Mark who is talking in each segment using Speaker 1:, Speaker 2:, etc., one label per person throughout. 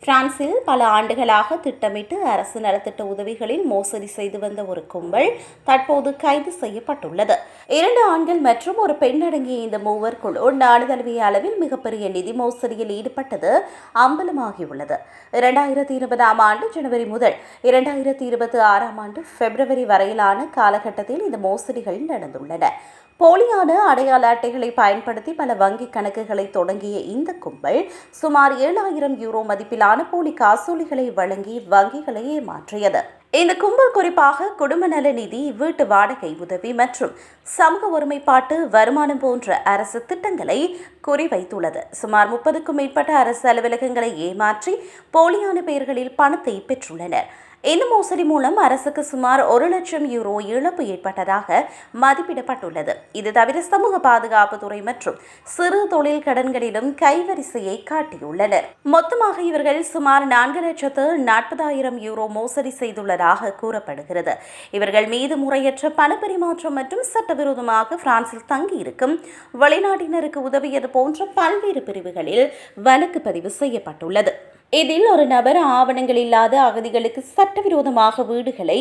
Speaker 1: பிரான்சில் பல ஆண்டுகளாக திட்டமிட்டு அரசு நலத்திட்ட உதவிகளில் மோசடி செய்து வந்த ஒரு கும்பல் தற்போது கைது செய்யப்பட்டுள்ளது. 2 ஆண்கள் மற்றும் ஒரு பெண் அடங்கிய இந்த மூவர் குழு நாடு தழுவிய அளவில் மிகப்பெரிய நிதி மோசடியில் ஈடுபட்டது அம்பலமாகியுள்ளது. 2020ஆம் ஆண்டு ஜனவரி முதல் 2026ஆம் ஆண்டு பிப்ரவரி வரையிலான காலகட்டத்தில் இந்த மோசடிகள் நடந்துள்ளன. போலியான அடையாள அட்டைகளை பயன்படுத்தி பல வங்கிக் கணக்குகளை தொடங்கிய இந்த கும்பல் சுமார் 7,000 யூரோ மதிப்பிலான போலி காசோலைகளை வழங்கி வங்கிகளை ஏமாற்றியது. இந்த கும்பல் குறிப்பாக குடும்ப நல நிதி, வீட்டு வாடகை உதவி மற்றும் சமூக ஒருமைப்பாட்டு வருமானம் போன்ற அரசு திட்டங்களை குறிவைத்துள்ளது. சுமார் 30க்கும் மேற்பட்ட அரசு அலுவலகங்களை ஏமாற்றி போலியான பெயர்களில் பணத்தை பெற்றுள்ளனர். இந்த மோசடி மூலம் அரசுக்கு சுமார் 1 லட்சம் யூரோ இழப்பு ஏற்பட்டதாக மதிப்பிடப்பட்டுள்ளது. இது தவிர சமூக பாதுகாப்பு துறை மற்றும் சிறு தொழில் கடன்களிலும் கைவரிசையை காட்டியுள்ளனர். மொத்தமாக இவர்கள் சுமார் 4,40,000 யூரோ மோசடி செய்துள்ளதாக கூறப்படுகிறது. இவர்கள் மீது முறையற்ற பணப்பரிமாற்றம் மற்றும் சட்டவிரோதமாக பிரான்சில் தங்கியிருக்கும் வெளிநாட்டினருக்கு உதவியது போன்ற பல்வேறு பிரிவுகளில் வழக்கு பதிவு செய்யப்பட்டுள்ளது. இதில் ஒரு நபர் ஆவணங்கள் இல்லாத அகதிகளுக்கு சட்டவிரோதமாக வீடுகளை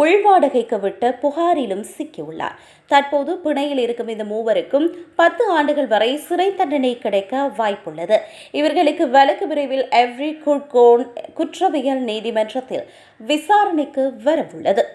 Speaker 1: உள்வாடகைக்கு விட்ட புகாரிலும் சிக்கியுள்ளார். தற்போது பிணையில் இருக்கும் இந்த மூவருக்கும் 10 ஆண்டுகள் வரை சிறை தண்டனை கிடைக்க வாய்ப்புள்ளது. இவர்களுக்கு வழக்கு விரைவில் எவ்ரி குட்கோன் குற்றவியல் நீதிமன்றத்தில் விசாரணைக்கு வரவுள்ளது.